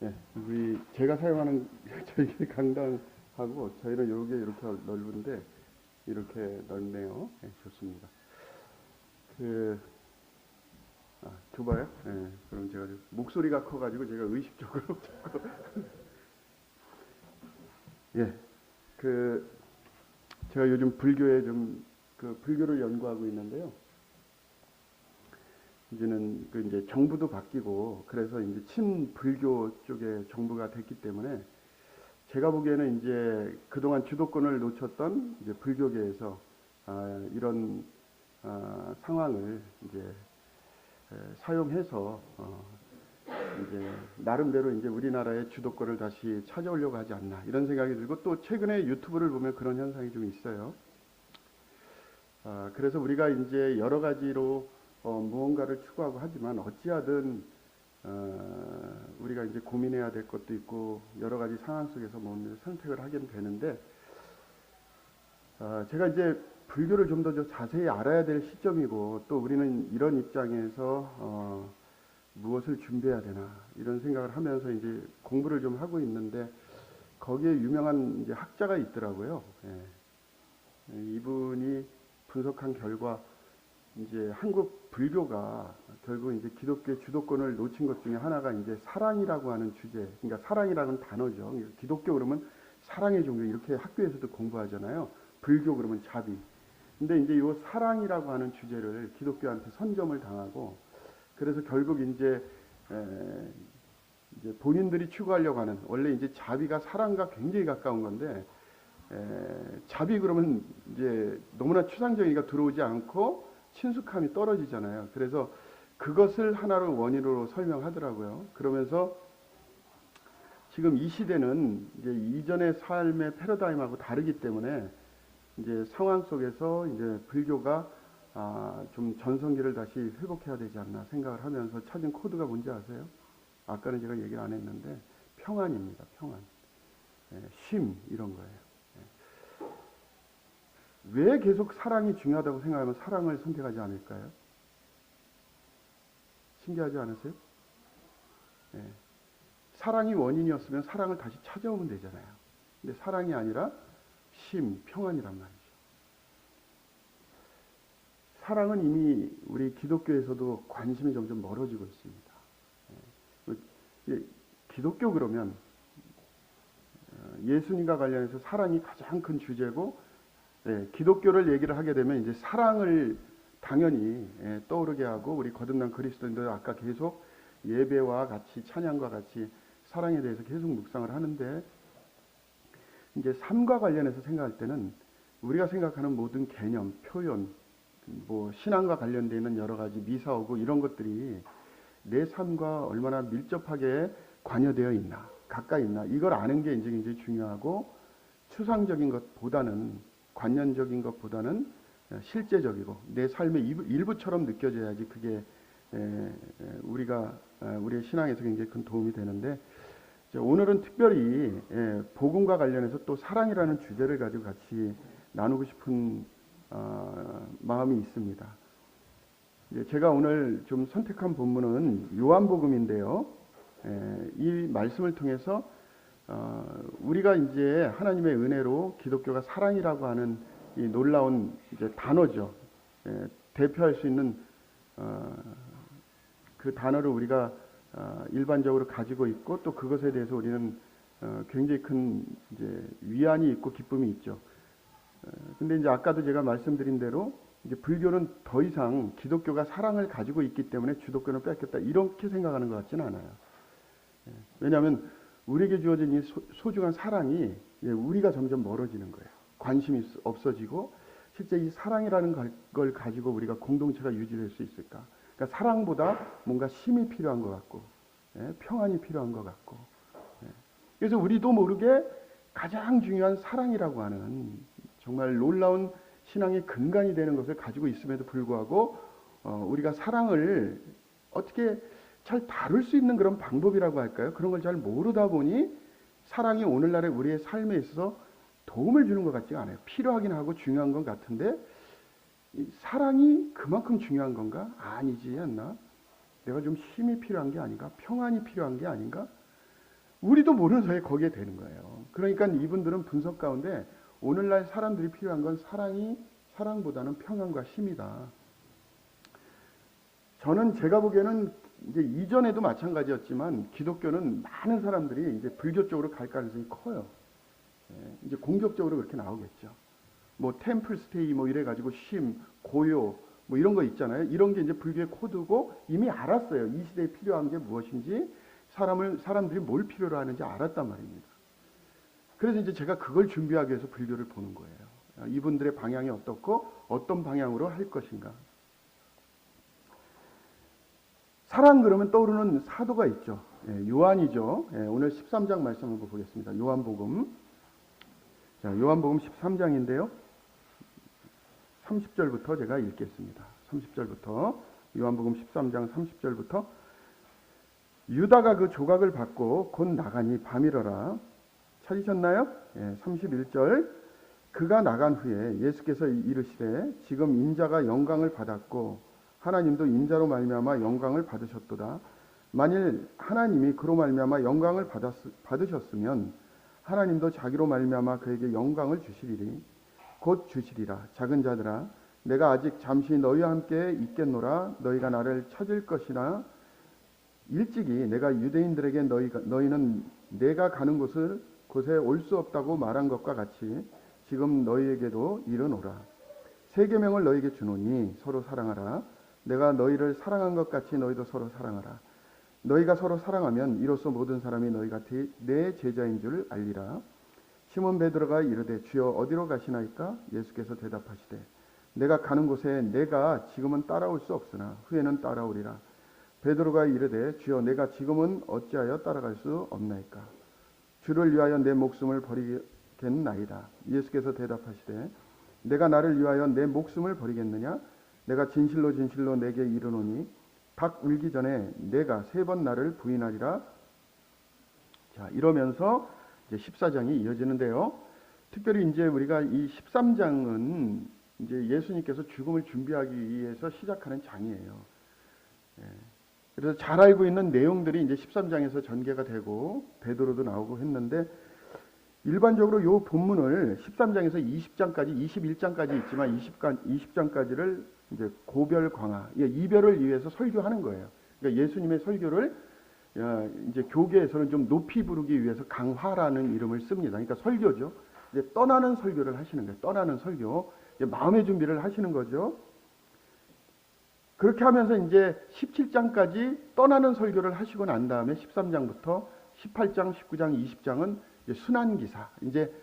예, 제가 사용하는 저희 강당하고 저희는 요게 이렇게 넓은데 이렇게 넓네요. 예, 좋습니다. 그 좁아요? 예, 그럼 제가 목소리가 커가지고 제가 의식적으로 자꾸 예, 그 제가 요즘 불교에 좀 그 불교를 연구하고 있는데요. 이제는 그 이제 정부도 바뀌고 그래서 이제 친불교 쪽에 정부가 됐기 때문에 제가 보기에는 이제 그동안 주도권을 놓쳤던 이제 불교계에서 이런 상황을 이제 사용해서 이제 나름대로 이제 우리나라의 주도권을 다시 찾아오려고 하지 않나 이런 생각이 들고 또 최근에 유튜브를 보면 그런 현상이 좀 있어요. 그래서 우리가 이제 여러 가지로 무언가를 추구하고 하지만 어찌하든 우리가 이제 고민해야 될 것도 있고 여러 가지 상황 속에서 뭐 선택을 하게 되는데 제가 이제 불교를 좀 더 자세히 알아야 될 시점이고 또 우리는 이런 입장에서 무엇을 준비해야 되나 이런 생각을 하면서 이제 공부를 좀 하고 있는데 거기에 유명한 이제 학자가 있더라고요. 예. 이분이 분석한 결과 이제 한국 불교가 결국 이제 기독교의 주도권을 놓친 것 중에 하나가 이제 사랑이라고 하는 주제. 그러니까 사랑이라는 단어죠. 기독교 그러면 사랑의 종교 이렇게 학교에서도 공부하잖아요. 불교 그러면 자비. 근데 이제 이 사랑이라고 하는 주제를 기독교한테 선점을 당하고 그래서 결국 이제 본인들이 추구하려고 하는 원래 이제 자비가 사랑과 굉장히 가까운 건데 자비 그러면 이제 너무나 추상적이니까 들어오지 않고 친숙함이 떨어지잖아요. 그래서 그것을 하나로 원인으로 설명하더라고요. 그러면서 지금 이 시대는 이제 이전의 삶의 패러다임하고 다르기 때문에 이제 상황 속에서 이제 불교가 좀 전성기를 다시 회복해야 되지 않나 생각을 하면서 찾은 코드가 뭔지 아세요? 아까는 제가 얘기를 안 했는데 평안입니다. 평안. 쉼 이런 거예요. 왜 계속 사랑이 중요하다고 생각하면 사랑을 선택하지 않을까요? 신기하지 않으세요? 예. 사랑이 원인이었으면 사랑을 다시 찾아오면 되잖아요. 근데 사랑이 아니라 쉼, 평안이란 말이죠. 사랑은 이미 우리 기독교에서도 관심이 점점 멀어지고 있습니다. 기독교 그러면 예수님과 관련해서 사랑이 가장 큰 주제고 기독교를 얘기를 하게 되면 이제 사랑을 당연히 떠오르게 하고 우리 거듭난 그리스도인들 아까 계속 예배와 같이 찬양과 같이 사랑에 대해서 계속 묵상을 하는데 이제 삶과 관련해서 생각할 때는 우리가 생각하는 모든 개념, 표현, 뭐 신앙과 관련되어 있는 여러 가지 미사오고 이런 것들이 내 삶과 얼마나 밀접하게 관여되어 있나, 가까이 있나 이걸 아는 게 이제 굉장히 중요하고 추상적인 것보다는 관념적인 것보다는 실제적이고 내 삶의 일부처럼 느껴져야지 그게 우리의 신앙에서 굉장히 큰 도움이 되는데 오늘은 특별히 복음과 관련해서 또 사랑이라는 주제를 가지고 같이 나누고 싶은 마음이 있습니다. 제가 오늘 좀 선택한 본문은 요한복음인데요. 이 말씀을 통해서 우리가 이제 하나님의 은혜로 기독교가 사랑이라고 하는 이 놀라운 이제 단어죠. 대표할 수 있는 그 단어를 우리가 일반적으로 가지고 있고 또 그것에 대해서 우리는 굉장히 큰 이제 위안이 있고 기쁨이 있죠. 근데 이제 아까도 제가 말씀드린 대로 이제 불교는 더 이상 기독교가 사랑을 가지고 있기 때문에 주도권을 뺏겼다 이렇게 생각하는 것 같지는 않아요. 왜냐하면 우리에게 주어진 이 소중한 사랑이 우리가 점점 멀어지는 거예요. 관심이 없어지고 실제 이 사랑이라는 걸 가지고 우리가 공동체가 유지될 수 있을까? 그러니까 사랑보다 뭔가 쉼이 필요한 것 같고 평안이 필요한 것 같고 그래서 우리도 모르게 가장 중요한 사랑이라고 하는 정말 놀라운 신앙의 근간이 되는 것을 가지고 있음에도 불구하고 우리가 사랑을 어떻게 잘 다룰 수 있는 그런 방법이라고 할까요? 그런 걸 잘 모르다 보니 사랑이 오늘날의 우리의 삶에 있어서 도움을 주는 것 같지가 않아요. 필요하긴 하고 중요한 건 같은데 사랑이 그만큼 중요한 건가? 아니지 않나? 내가 좀 쉼이 필요한 게 아닌가? 평안이 필요한 게 아닌가? 우리도 모르는 사이에 거기에 되는 거예요. 그러니까 이분들은 분석 가운데 오늘날 사람들이 필요한 건 사랑보다는 평안과 힘이다. 저는 제가 보기에는 이제 이전에도 마찬가지였지만 기독교는 많은 사람들이 이제 불교 쪽으로 갈 가능성이 커요. 이제 공격적으로 그렇게 나오겠죠. 뭐 템플 스테이 뭐 이래 가지고 쉼, 고요 뭐 이런 거 있잖아요. 이런 게 이제 불교의 코드고 이미 알았어요. 이 시대에 필요한 게 무엇인지 사람들이 뭘 필요로 하는지 알았단 말입니다. 그래서 이제 제가 그걸 준비하기 위해서 불교를 보는 거예요. 이분들의 방향이 어떻고 어떤 방향으로 할 것인가. 사랑 그러면 떠오르는 사도가 있죠. 요한이죠. 오늘 13장 말씀 한번 보겠습니다. 요한복음. 자, 요한복음 13장인데요. 30절부터 제가 읽겠습니다. 30절부터 요한복음 13장 30절부터 유다가 그 조각을 받고 곧 나가니 밤이러라. 찾으셨나요? 31절 그가 나간 후에 예수께서 이르시되 지금 인자가 영광을 받았고 하나님도 인자로 말미암아 영광을 받으셨도다. 만일 하나님이 그로 말미암아 영광을 받으셨으면 하나님도 자기로 말미암아 그에게 영광을 주시리니 곧 주시리라. 작은 자들아 내가 아직 잠시 너희와 함께 있겠노라. 너희가 나를 찾을 것이나 일찍이 내가 유대인들에게 너희는 내가 가는 곳에 올 수 없다고 말한 것과 같이 지금 너희에게도 이르노라. 세 계명을 너희에게 주노니 서로 사랑하라. 내가 너희를 사랑한 것 같이 너희도 서로 사랑하라. 너희가 서로 사랑하면 이로써 모든 사람이 너희가 내 제자인 줄 알리라. 시몬 베드로가 이르되 주여 어디로 가시나이까? 예수께서 대답하시되 내가 가는 곳에 내가 지금은 따라올 수 없으나 후에는 따라오리라. 베드로가 이르되 주여 내가 지금은 어찌하여 따라갈 수 없나이까? 주를 위하여 내 목숨을 버리겠나이다. 예수께서 대답하시되 내가 나를 위하여 내 목숨을 버리겠느냐? 내가 진실로 진실로 내게 이르노니 닭 울기 전에 내가 3번 나를 부인하리라. 자, 이러면서 이제 14장이 이어지는데요. 특별히 이제 우리가 이 13장은 이제 예수님께서 죽음을 준비하기 위해서 시작하는 장이에요. 그래서 잘 알고 있는 내용들이 이제 13장에서 전개가 되고 베드로도 나오고 했는데 일반적으로 이 본문을 13장에서 20장까지 21장까지 있지만 20장까지를 이제 고별 광화, 이별을 위해서 설교하는 거예요. 그러니까 예수님의 설교를 이제 교계에서는 좀 높이 부르기 위해서 강화라는 이름을 씁니다. 그러니까 설교죠. 이제 떠나는 설교를 하시는 거예요. 떠나는 설교. 이제 마음의 준비를 하시는 거죠. 그렇게 하면서 이제 17장까지 떠나는 설교를 하시고 난 다음에 13장부터 18장, 19장, 20장은 이제 순환기사, 이제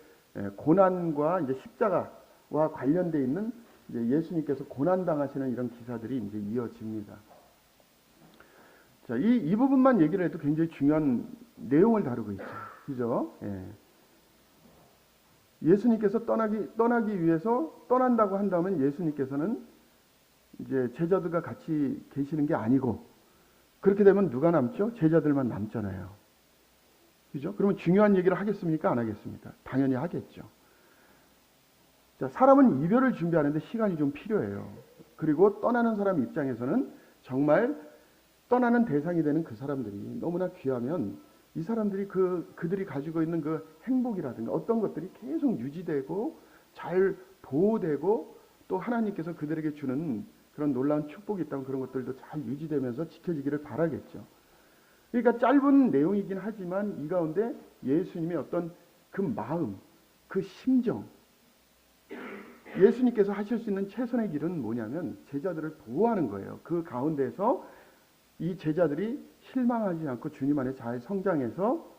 고난과 이제 십자가와 관련되어 있는 이제 예수님께서 고난당하시는 이런 기사들이 이제 이어집니다. 자, 이 부분만 얘기를 해도 굉장히 중요한 내용을 다루고 있죠. 그죠? 예수님께서 떠나기 위해서 떠난다고 한다면 예수님께서는 이제 제자들과 같이 계시는 게 아니고 그렇게 되면 누가 남죠? 제자들만 남잖아요. 그죠? 그러면 중요한 얘기를 하겠습니까? 안 하겠습니까? 당연히 하겠죠. 자, 사람은 이별을 준비하는데 시간이 좀 필요해요. 그리고 떠나는 사람 입장에서는 정말 떠나는 대상이 되는 그 사람들이 너무나 귀하면 이 사람들이 그들이 가지고 있는 그 행복이라든가 어떤 것들이 계속 유지되고 잘 보호되고 또 하나님께서 그들에게 주는 그런 놀라운 축복이 있다면 그런 것들도 잘 유지되면서 지켜지기를 바라겠죠. 그러니까 짧은 내용이긴 하지만 이 가운데 예수님의 어떤 그 마음, 그 심정, 예수님께서 하실 수 있는 최선의 길은 뭐냐면 제자들을 보호하는 거예요. 그 가운데서 이 제자들이 실망하지 않고 주님 안에 잘 성장해서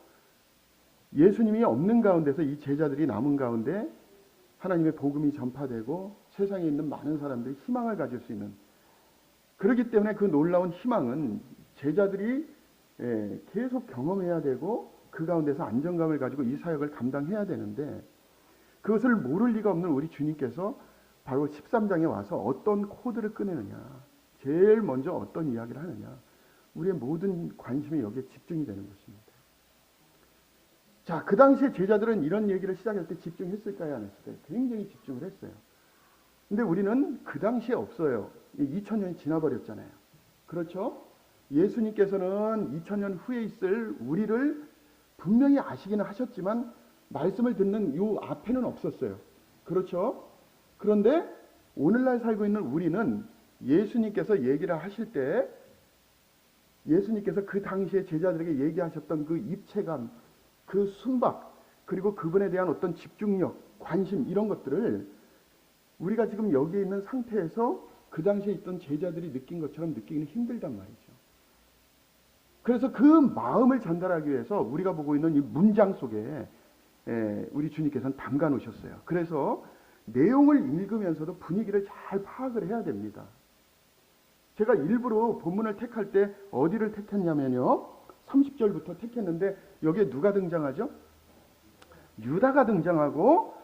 예수님이 없는 가운데서 이 제자들이 남은 가운데 하나님의 복음이 전파되고 세상에 있는 많은 사람들이 희망을 가질 수 있는, 그렇기 때문에 그 놀라운 희망은 제자들이 계속 경험해야 되고 그 가운데서 안정감을 가지고 이 사역을 감당해야 되는데 그것을 모를 리가 없는 우리 주님께서 바로 13장에 와서 어떤 코드를 꺼내느냐, 제일 먼저 어떤 이야기를 하느냐, 우리의 모든 관심이 여기에 집중이 되는 것입니다. 자, 그 당시에 제자들은 이런 얘기를 시작할 때 집중했을까요? 안 했을까요? 굉장히 집중을 했어요. 근데 우리는 그 당시에 없어요. 2000년이 지나버렸잖아요. 그렇죠? 예수님께서는 2000년 후에 있을 우리를 분명히 아시기는 하셨지만 말씀을 듣는 요 앞에는 없었어요. 그렇죠? 그런데 오늘날 살고 있는 우리는 예수님께서 얘기를 하실 때 예수님께서 그 당시에 제자들에게 얘기하셨던 그 입체감, 그 순박, 그리고 그분에 대한 어떤 집중력, 관심 이런 것들을 우리가 지금 여기에 있는 상태에서 그 당시에 있던 제자들이 느낀 것처럼 느끼기는 힘들단 말이죠. 그래서 그 마음을 전달하기 위해서 우리가 보고 있는 이 문장 속에 우리 주님께서는 담가 놓으셨어요. 그래서 내용을 읽으면서도 분위기를 잘 파악을 해야 됩니다. 제가 일부러 본문을 택할 때 어디를 택했냐면요. 30절부터 택했는데 여기에 누가 등장하죠? 유다가 등장하고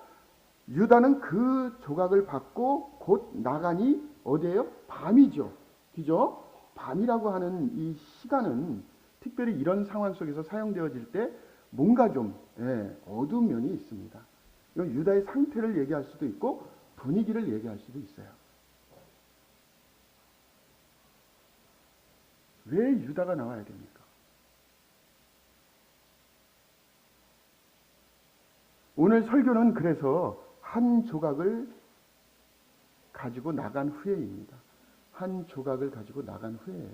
유다는 그 조각을 받고 곧 나가니 어디예요? 밤이죠. 그죠? 밤이라고 하는 이 시간은 특별히 이런 상황 속에서 사용되어질 때 뭔가 좀 어두운 면이 있습니다. 이건 유다의 상태를 얘기할 수도 있고 분위기를 얘기할 수도 있어요. 왜 유다가 나와야 됩니까? 오늘 설교는 그래서 한 조각을 가지고 나간 후에입니다. 한 조각을 가지고 나간 후에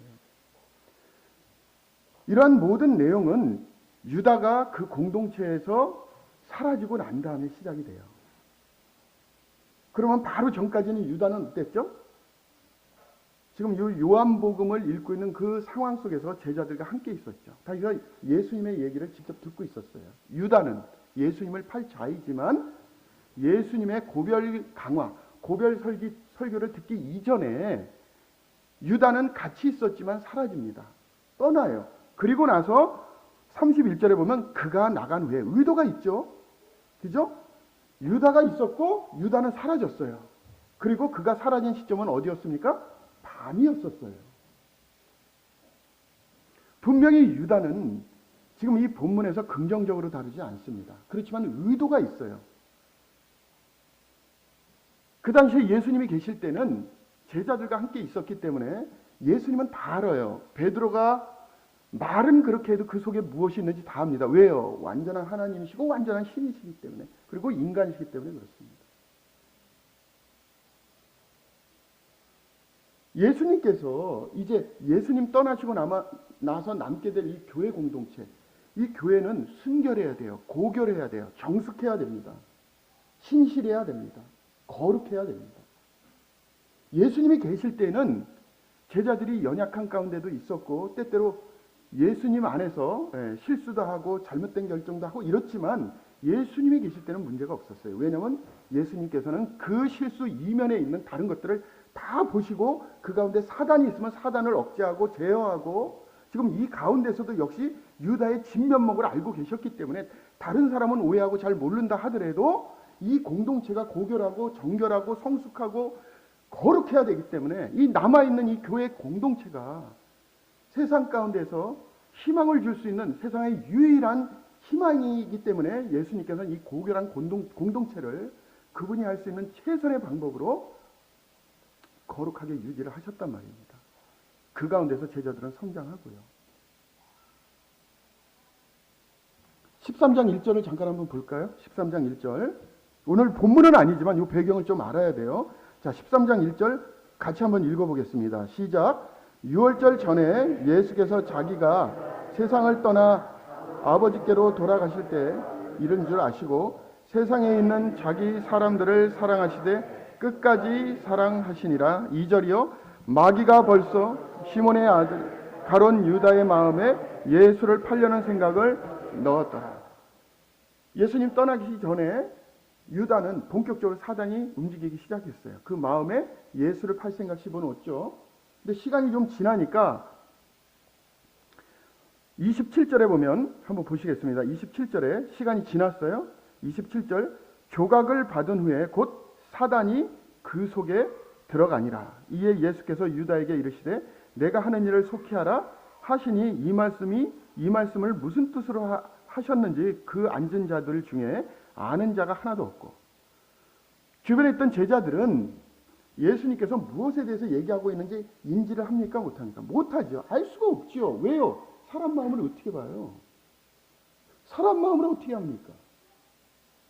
이러한 모든 내용은 유다가 그 공동체에서 사라지고 난 다음에 시작이 돼요. 그러면 바로 전까지는 유다는 어땠죠? 지금 요한복음을 읽고 있는 그 상황 속에서 제자들과 함께 있었죠. 자기가 예수님의 얘기를 직접 듣고 있었어요. 유다는 예수님을 팔 자이지만 예수님의 고별 강화, 고별 설교를 듣기 이전에 유다는 같이 있었지만 사라집니다. 떠나요. 그리고 나서 31절에 보면 그가 나간 후에 의도가 있죠. 그죠? 유다가 있었고 유다는 사라졌어요. 그리고 그가 사라진 시점은 어디였습니까? 밤이었었어요. 분명히 유다는 지금 이 본문에서 긍정적으로 다루지 않습니다. 그렇지만 의도가 있어요. 그 당시에 예수님이 계실 때는 제자들과 함께 있었기 때문에 예수님은 다 알아요. 베드로가 말은 그렇게 해도 그 속에 무엇이 있는지 다 압니다. 왜요? 완전한 하나님이시고 완전한 신이시기 때문에, 그리고 인간이시기 때문에 그렇습니다. 예수님께서 이제 예수님 떠나시고 나서 남게 될 이 교회 공동체, 이 교회는 순결해야 돼요. 고결해야 돼요. 정숙해야 됩니다. 신실해야 됩니다. 거룩해야 됩니다. 예수님이 계실 때는 제자들이 연약한 가운데도 있었고 때때로 예수님 안에서 실수도 하고 잘못된 결정도 하고 이렇지만 예수님이 계실 때는 문제가 없었어요. 왜냐하면 예수님께서는 그 실수 이면에 있는 다른 것들을 다 보시고 그 가운데 사단이 있으면 사단을 억제하고 제어하고 지금 이 가운데서도 역시 유다의 진면목을 알고 계셨기 때문에 다른 사람은 오해하고 잘 모른다 하더라도 이 공동체가 고결하고 정결하고 성숙하고 거룩해야 되기 때문에 이 남아있는 이 교회 공동체가 세상 가운데서 희망을 줄 수 있는 세상의 유일한 희망이기 때문에 예수님께서는 이 고결한 공동체를 그분이 할 수 있는 최선의 방법으로 거룩하게 유지를 하셨단 말입니다. 그 가운데서 제자들은 성장하고요. 13장 1절을 잠깐 한번 볼까요? 13장 1절. 오늘 본문은 아니지만 이 배경을 좀 알아야 돼요. 자, 13장 1절 같이 한번 읽어보겠습니다. 시작. 유월절 전에 예수께서 자기가 세상을 떠나 아버지께로 돌아가실 때 이른 줄 아시고 세상에 있는 자기 사람들을 사랑하시되 끝까지 사랑하시니라. 2절이요. 마귀가 벌써 시몬의 아들 가룟 유다의 마음에 예수를 팔려는 생각을 넣었더라. 예수님 떠나기 전에 유다는 본격적으로 사단이 움직이기 시작했어요. 그 마음에 예수를 팔 생각 집어넣었죠. 근데 시간이 좀 지나니까 27절에 보면 한번 보시겠습니다. 27절에 시간이 지났어요. 27절 조각을 받은 후에 곧 사단이 그 속에 들어가니라. 이에 예수께서 유다에게 이르시되 내가 하는 일을 속히 하라 하시니 이 말씀을 무슨 뜻으로 하셨는지 그 앉은 자들 중에 아는 자가 하나도 없고. 주변에 있던 제자들은 예수님께서 무엇에 대해서 얘기하고 있는지 인지를 합니까? 못합니까? 못하죠. 알 수가 없지요. 왜요? 사람 마음을 어떻게 봐요? 사람 마음을 어떻게 합니까?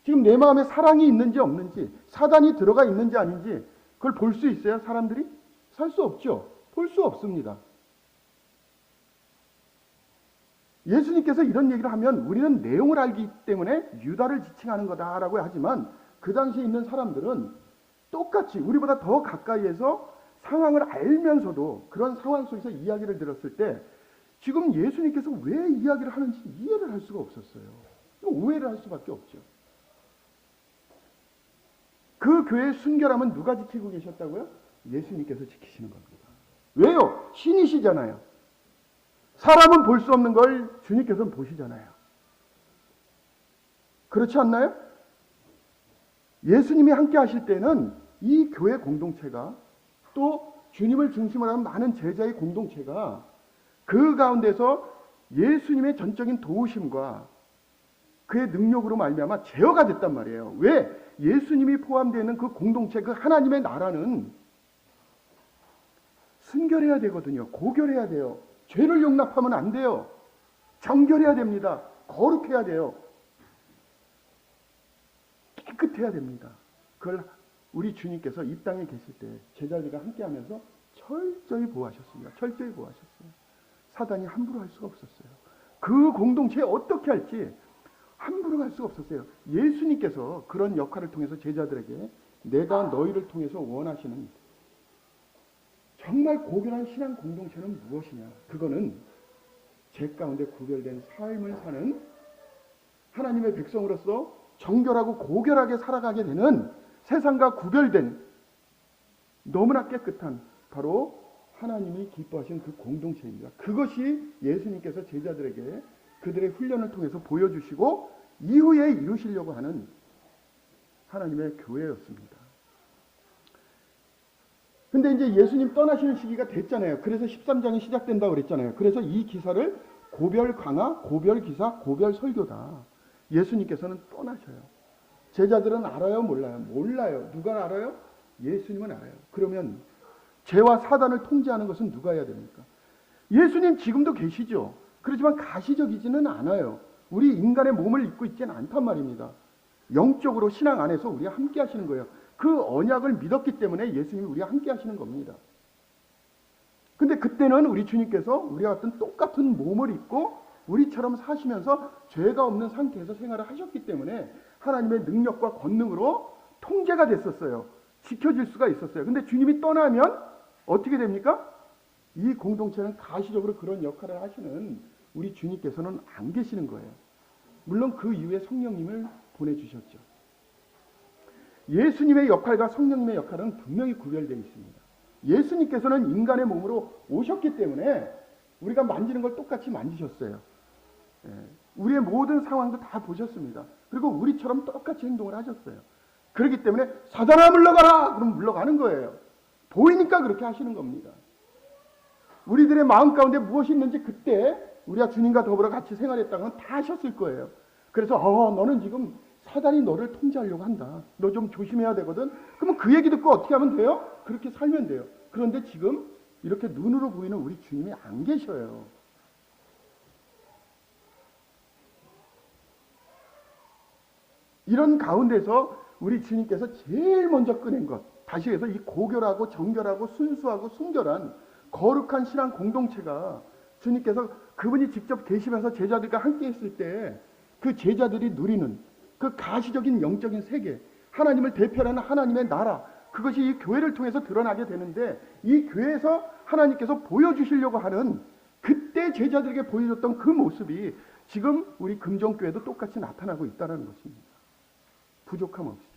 지금 내 마음에 사랑이 있는지 없는지, 사단이 들어가 있는지 아닌지 그걸 볼 수 있어요? 사람들이? 살 수 없죠. 볼 수 없습니다. 예수님께서 이런 얘기를 하면 우리는 내용을 알기 때문에 유다를 지칭하는 거다라고 하지만 그 당시에 있는 사람들은 똑같이 우리보다 더 가까이에서 상황을 알면서도 그런 상황 속에서 이야기를 들었을 때 지금 예수님께서 왜 이야기를 하는지 이해를 할 수가 없었어요. 오해를 할 수밖에 없죠. 그 교회의 순결함은 누가 지키고 계셨다고요? 예수님께서 지키시는 겁니다. 왜요? 신이시잖아요. 사람은 볼 수 없는 걸 주님께서는 보시잖아요. 그렇지 않나요? 예수님이 함께 하실 때는 이 교회 공동체가 또 주님을 중심으로 하는 많은 제자의 공동체가 그 가운데서 예수님의 전적인 도우심과 그의 능력으로 말미암아 제어가 됐단 말이에요. 왜? 예수님이 포함되어 있는 그 공동체, 그 하나님의 나라는 순결해야 되거든요. 고결해야 돼요. 죄를 용납하면 안 돼요. 정결해야 됩니다. 거룩해야 돼요. 깨끗해야 됩니다. 그걸 우리 주님께서 이 땅에 계실 때 제자들과 함께하면서 철저히 보호하셨습니다. 철저히 보호하셨어요. 사단이 함부로 할 수가 없었어요. 그 공동체에 어떻게 할지 함부로 할 수가 없었어요. 예수님께서 그런 역할을 통해서 제자들에게 내가 너희를 통해서 원하시는 정말 고결한 신앙 공동체는 무엇이냐? 그거는 제 가운데 구별된 삶을 사는 하나님의 백성으로서 정결하고 고결하게 살아가게 되는 세상과 구별된 너무나 깨끗한 바로 하나님이 기뻐하시는 그 공동체입니다. 그것이 예수님께서 제자들에게 그들의 훈련을 통해서 보여주시고 이후에 이루시려고 하는 하나님의 교회였습니다. 근데 이제 예수님 떠나시는 시기가 됐잖아요. 그래서 13장이 시작된다고 그랬잖아요. 그래서 이 기사를 고별 강화, 고별 기사, 고별 설교다. 예수님께서는 떠나셔요. 제자들은 알아요? 몰라요? 몰라요. 누가 알아요? 예수님은 알아요. 그러면 죄와 사단을 통제하는 것은 누가 해야 됩니까? 예수님 지금도 계시죠. 그렇지만 가시적이지는 않아요. 우리 인간의 몸을 입고 있지는 않단 말입니다. 영적으로 신앙 안에서 우리와 함께 하시는 거예요. 그 언약을 믿었기 때문에 예수님이 우리와 함께 하시는 겁니다. 근데 그때는 우리 주님께서 우리와 같은 똑같은 몸을 입고 우리처럼 사시면서 죄가 없는 상태에서 생활을 하셨기 때문에 하나님의 능력과 권능으로 통제가 됐었어요. 지켜질 수가 있었어요. 근데 주님이 떠나면 어떻게 됩니까? 이 공동체는 가시적으로 그런 역할을 하시는 우리 주님께서는 안 계시는 거예요. 물론 그 이후에 성령님을 보내주셨죠. 예수님의 역할과 성령님의 역할은 분명히 구별되어 있습니다. 예수님께서는 인간의 몸으로 오셨기 때문에 우리가 만지는 걸 똑같이 만지셨어요. 우리의 모든 상황도 다 보셨습니다. 그리고 우리처럼 똑같이 행동을 하셨어요. 그렇기 때문에 사단아 물러가라! 그럼 물러가는 거예요. 보이니까 그렇게 하시는 겁니다. 우리들의 마음 가운데 무엇이 있는지 그때 우리가 주님과 더불어 같이 생활했다는 건 다 하셨을 거예요. 그래서 너는 지금 사단이 너를 통제하려고 한다. 너 좀 조심해야 되거든. 그러면 그 얘기 듣고 어떻게 하면 돼요? 그렇게 살면 돼요. 그런데 지금 이렇게 눈으로 보이는 우리 주님이 안 계셔요. 이런 가운데서 우리 주님께서 제일 먼저 꺼낸 것, 다시 해서 이 고결하고 정결하고 순수하고 순결한 거룩한 신앙 공동체가 주님께서 그분이 직접 계시면서 제자들과 함께 했을 때 그 제자들이 누리는 그 가시적인 영적인 세계, 하나님을 대표하는 하나님의 나라, 그것이 이 교회를 통해서 드러나게 되는데 이 교회에서 하나님께서 보여주시려고 하는 그때 제자들에게 보여줬던 그 모습이 지금 우리 금정교회도 똑같이 나타나고 있다는 것입니다. 부족함 없이.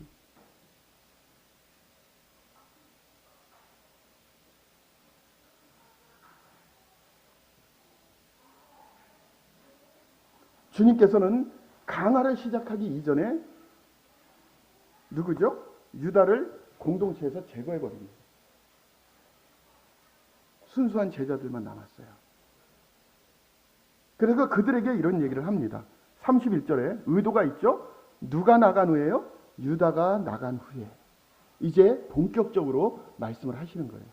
주님께서는 강화를 시작하기 이전에 누구죠? 유다를 공동체에서 제거해버립니다. 순수한 제자들만 남았어요. 그래서 그들에게 이런 얘기를 합니다. 31절에 의도가 있죠? 누가 나간 후에요? 유다가 나간 후에. 이제 본격적으로 말씀을 하시는 거예요.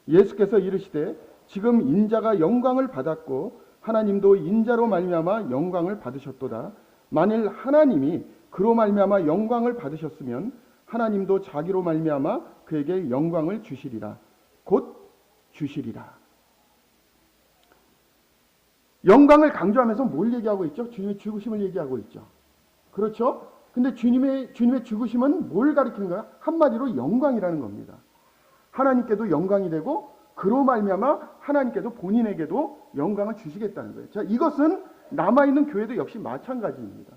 예수께서 이르시되 지금 인자가 영광을 받았고 하나님도 인자로 말미암아 영광을 받으셨도다. 만일 하나님이 그로 말미암아 영광을 받으셨으면 하나님도 자기로 말미암아 그에게 영광을 주시리라. 곧 주시리라. 영광을 강조하면서 뭘 얘기하고 있죠? 주님의 죽으심을 얘기하고 있죠. 그렇죠? 근데 주님의 죽으심은 뭘 가리키는가? 한마디로 영광이라는 겁니다. 하나님께도 영광이 되고 그로 말미암아 하나님께도 본인에게도 영광을 주시겠다는 거예요. 자, 이것은 남아있는 교회도 역시 마찬가지입니다.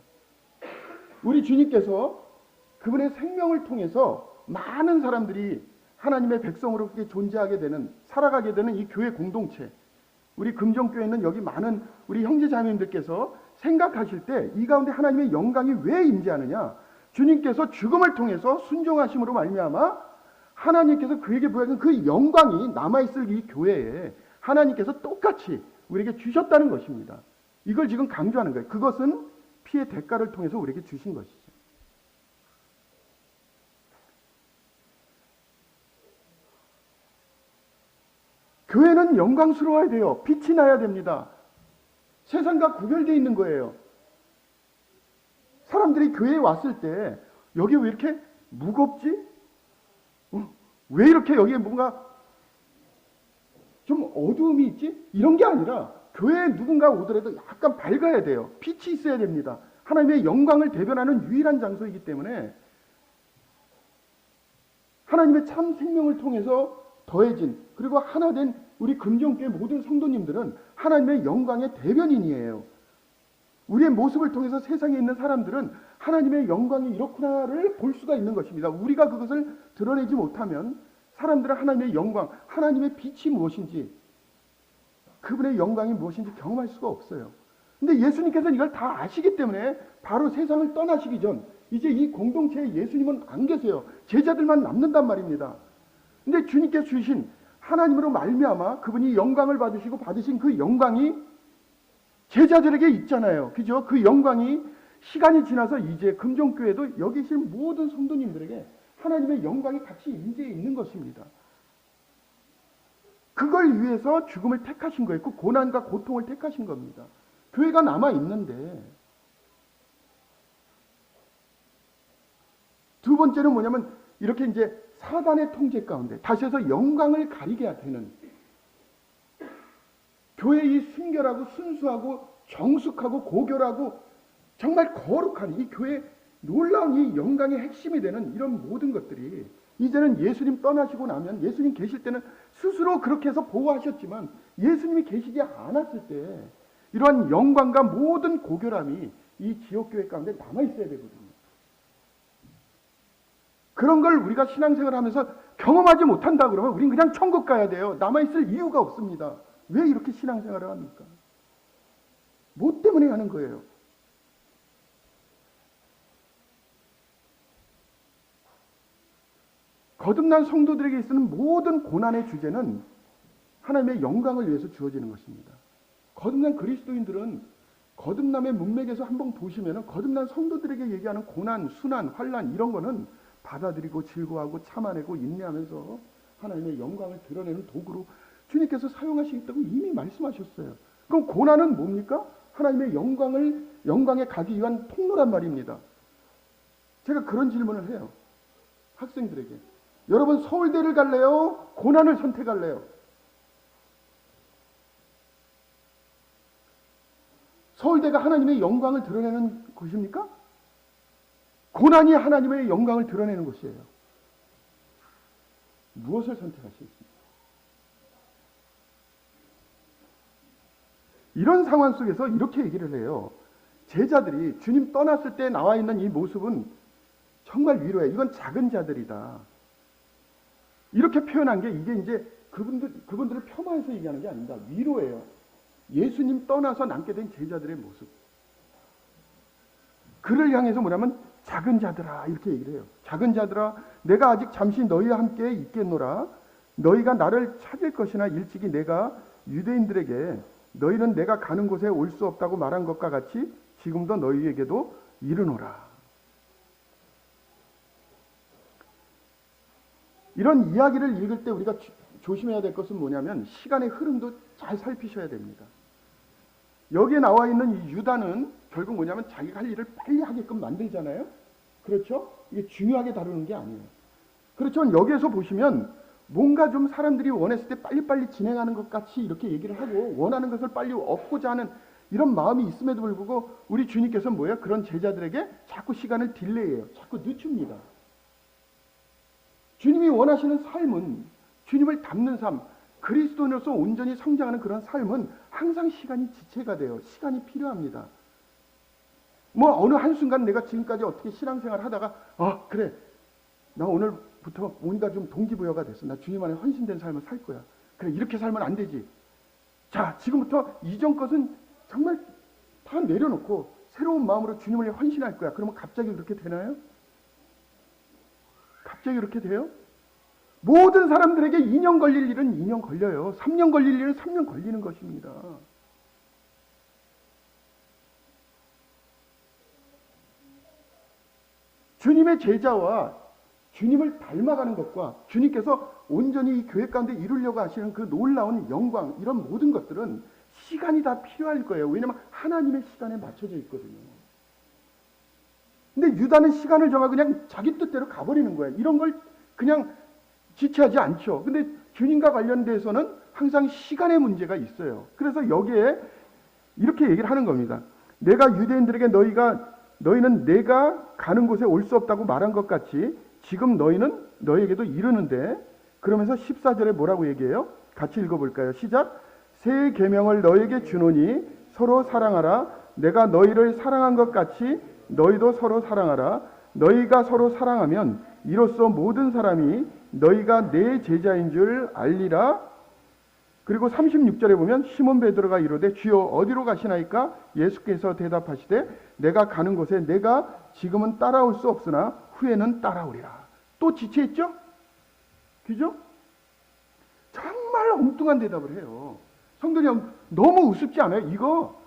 우리 주님께서 그분의 생명을 통해서 많은 사람들이 하나님의 백성으로 존재하게 되는, 살아가게 되는 이 교회 공동체, 우리 금정교회에 있는 여기 많은 우리 형제자매님들께서 생각하실 때 이 가운데 하나님의 영광이 왜 임재하느냐? 주님께서 죽음을 통해서 순종하심으로 말미암아 하나님께서 그에게 부여하신 그 영광이 남아있을 이 교회에 하나님께서 똑같이 우리에게 주셨다는 것입니다. 이걸 지금 강조하는 거예요. 그것은 피의 대가를 통해서 우리에게 주신 것이죠. 교회는 영광스러워야 돼요. 빛이 나야 됩니다. 세상과 구별되어 있는 거예요. 사람들이 교회에 왔을 때 여기 왜 이렇게 무겁지? 왜 이렇게 여기에 뭔가 좀 어두움이 있지? 이런 게 아니라 교회에 누군가 오더라도 약간 밝아야 돼요. 빛이 있어야 됩니다. 하나님의 영광을 대변하는 유일한 장소이기 때문에 하나님의 참 생명을 통해서 더해진 그리고 하나 된 우리 금정교회 모든 성도님들은 하나님의 영광의 대변인이에요. 우리의 모습을 통해서 세상에 있는 사람들은 하나님의 영광이 이렇구나를 볼 수가 있는 것입니다. 우리가 그것을 드러내지 못하면 사람들은 하나님의 영광, 하나님의 빛이 무엇인지, 그분의 영광이 무엇인지 경험할 수가 없어요. 근데 예수님께서는 이걸 다 아시기 때문에 바로 세상을 떠나시기 전 이제 이 공동체에 예수님은 안 계세요. 제자들만 남는단 말입니다. 근데 주님께서 주신 하나님으로 말미암아 그분이 영광을 받으시고 받으신 그 영광이 제자들에게 있잖아요. 그죠? 그 영광이 시간이 지나서 이제 금종교회도 여기 계신 모든 성도님들에게 하나님의 영광이 같이 임재해 있는 것입니다. 그걸 위해서 죽음을 택하신 거예요. 그 고난과 고통을 택하신 겁니다. 교회가 남아 있는데. 두 번째는 뭐냐면 이렇게 이제 사단의 통제 가운데 다시 해서 영광을 가리게 되는 교회의 순결하고 순수하고 정숙하고 고결하고 정말 거룩한 이 교회의 놀라운 이 영광의 핵심이 되는 이런 모든 것들이 이제는 예수님 떠나시고 나면 예수님 계실 때는 스스로 그렇게 해서 보호하셨지만 예수님이 계시지 않았을 때 이러한 영광과 모든 고결함이 이 지역교회 가운데 남아있어야 되거든요. 그런 걸 우리가 신앙생활을 하면서 경험하지 못한다 그러면 우린 그냥 천국 가야 돼요. 남아있을 이유가 없습니다. 왜 이렇게 신앙생활을 합니까? 뭐 때문에 하는 거예요? 거듭난 성도들에게 있는 모든 고난의 주제는 하나님의 영광을 위해서 주어지는 것입니다. 거듭난 그리스도인들은 거듭남의 문맥에서 한번 보시면 거듭난 성도들에게 얘기하는 고난, 순환, 환난 이런 거는 받아들이고 즐거워하고 참아내고 인내하면서 하나님의 영광을 드러내는 도구로 주님께서 사용하시겠다고 이미 말씀하셨어요. 그럼 고난은 뭡니까? 하나님의 영광에 가기 위한 통로란 말입니다. 제가 그런 질문을 해요. 학생들에게. 여러분 서울대를 갈래요? 고난을 선택할래요? 서울대가 하나님의 영광을 드러내는 곳입니까? 고난이 하나님의 영광을 드러내는 곳이에요. 무엇을 선택하시겠습니까? 이런 상황 속에서 이렇게 얘기를 해요. 제자들이 주님 떠났을 때 나와 있는 이 모습은 정말 위로해. 이건 작은 자들이다. 이렇게 표현한 게 이게 이제 그분들을 폄하해서 얘기하는 게 아닙니다. 위로예요. 예수님 떠나서 남게 된 제자들의 모습. 그를 향해서 뭐냐면 작은 자들아 이렇게 얘기를 해요. 작은 자들아 내가 아직 잠시 너희와 함께 있겠노라. 너희가 나를 찾을 것이나 일찍이 내가 유대인들에게 너희는 내가 가는 곳에 올 수 없다고 말한 것과 같이 지금도 너희에게도 이르노라. 이런 이야기를 읽을 때 우리가 조심해야 될 것은 뭐냐면 시간의 흐름도 잘 살피셔야 됩니다. 여기에 나와 있는 이 유다는 결국 뭐냐면 자기가 할 일을 빨리 하게끔 만들잖아요. 그렇죠? 이게 중요하게 다루는 게 아니에요. 그렇지만 여기에서 보시면 뭔가 좀 사람들이 원했을 때 빨리빨리 진행하는 것 같이 이렇게 얘기를 하고 원하는 것을 빨리 얻고자 하는 이런 마음이 있음에도 불구하고 우리 주님께서는 뭐예요? 그런 제자들에게 자꾸 시간을 딜레이해요. 자꾸 늦춥니다. 주님이 원하시는 삶은, 주님을 닮는 삶, 그리스도인으로서 온전히 성장하는 그런 삶은 항상 시간이 지체가 돼요. 시간이 필요합니다. 뭐 어느 한순간 내가 지금까지 어떻게 신앙생활 하다가 그래, 나 오늘부터 뭔가 좀 동기부여가 됐어. 나 주님 안에 헌신된 삶을 살 거야. 그래, 이렇게 살면 안 되지. 자, 지금부터 이전 것은 정말 다 내려놓고 새로운 마음으로 주님을 헌신할 거야. 그러면 갑자기 그렇게 되나요? 갑자기 그렇게 돼요? 모든 사람들에게 2년 걸릴 일은 2년 걸려요. 3년 걸릴 일은 3년 걸리는 것입니다. 주님의 제자와 주님을 닮아가는 것과 주님께서 온전히 이 교회 가운데 이루려고 하시는 그 놀라운 영광, 이런 모든 것들은 시간이 다 필요할 거예요. 왜냐하면 하나님의 시간에 맞춰져 있거든요. 근데 유다는 시간을 정하고 그냥 자기 뜻대로 가버리는 거예요. 이런 걸 그냥 지체하지 않죠. 근데 주님과 관련돼서는 항상 시간의 문제가 있어요. 그래서 여기에 이렇게 얘기를 하는 겁니다. 내가 유대인들에게 너희는 내가 가는 곳에 올 수 없다고 말한 것 같이 지금 너희에게도 이르는데, 그러면서 14절에 뭐라고 얘기해요? 같이 읽어볼까요? 시작. 새 계명을 너희에게 주노니 서로 사랑하라. 내가 너희를 사랑한 것 같이 너희도 서로 사랑하라. 너희가 서로 사랑하면 이로써 모든 사람이 너희가 내 제자인 줄 알리라. 그리고 36절에 보면 시몬 베드로가 이르되 주여 어디로 가시나이까? 예수께서 대답하시되 내가 가는 곳에 내가 지금은 따라올 수 없으나 후에는 따라오리라. 또 지체했죠? 그죠? 정말 엉뚱한 대답을 해요. 성도님 여러분, 너무 우습지 않아요? 이거